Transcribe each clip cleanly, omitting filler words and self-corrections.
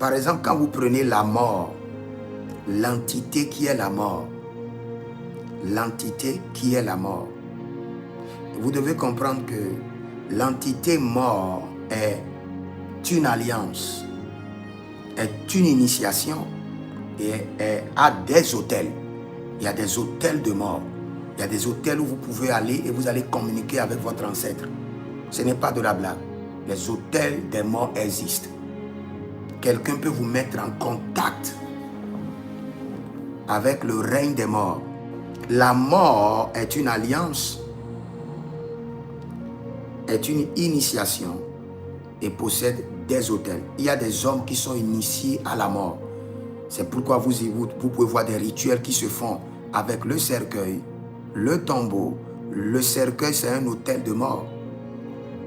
Par exemple, quand vous prenez la mort, l'entité qui est la mort, l'entité qui est la mort, vous devez comprendre que l'entité mort est une alliance, est une initiation et a des autels. Il y a des autels de mort. Il y a des autels où vous pouvez aller et vous allez communiquer avec votre ancêtre. Ce n'est pas de la blague. Les autels des morts existent. Quelqu'un peut vous mettre en contact avec le règne des morts. La mort est une alliance, est une initiation et possède des autels. Il y a des hommes qui sont initiés à la mort. C'est pourquoi vous pouvez voir des rituels qui se font avec le cercueil, le tombeau. Le cercueil, c'est un autel de mort.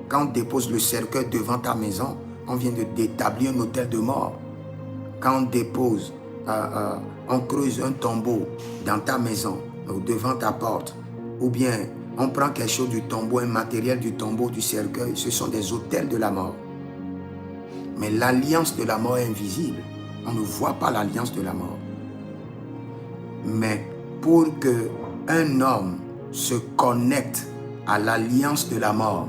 Quand on dépose le cercueil devant ta maison, on vient d'établir un autel de mort. Quand on dépose, on creuse un tombeau dans ta maison, ou devant ta porte, ou bien on prend quelque chose du tombeau, un matériel du tombeau, du cercueil, ce sont des autels de la mort. Mais l'alliance de la mort est invisible. On ne voit pas l'alliance de la mort. Mais pour qu'un homme se connecte à l'alliance de la mort,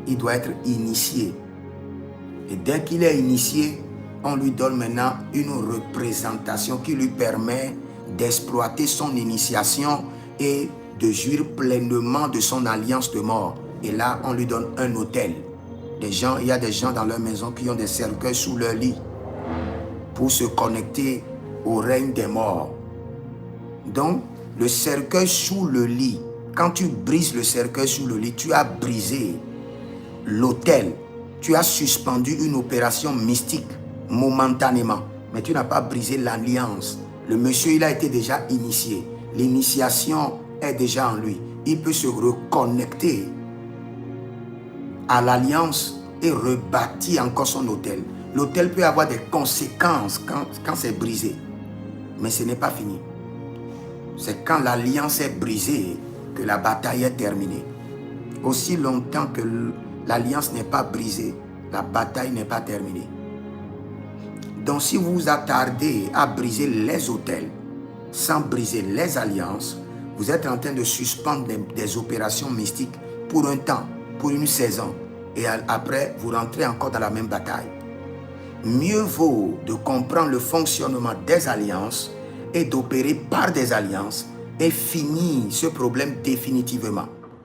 il doit être initié. Et dès qu'il est initié, on lui donne maintenant une représentation qui lui permet d'exploiter son initiation et de jouir pleinement de son alliance de mort. Et là, on lui donne un autel. Il y a des gens dans leur maison qui ont des cercueils sous leur lit pour se connecter au règne des morts. Donc, le cercueil sous le lit, quand tu brises le cercueil sous le lit, tu as brisé l'autel. Tu as suspendu une opération mystique momentanément, mais tu n'as pas brisé l'alliance. Le monsieur, il a été déjà initié. L'initiation est déjà en lui. Il peut se reconnecter à l'alliance et rebâtir encore son autel. L'autel peut avoir des conséquences quand c'est brisé, mais ce n'est pas fini. C'est quand l'alliance est brisée que la bataille est terminée. Aussi longtemps que l'alliance n'est pas brisée, la bataille n'est pas terminée. Donc si vous vous attardez à briser les autels sans briser les alliances, vous êtes en train de suspendre des opérations mystiques pour un temps, pour une saison. Et après, vous rentrez encore dans la même bataille. Mieux vaut de comprendre le fonctionnement des alliances et d'opérer par des alliances et finir ce problème définitivement.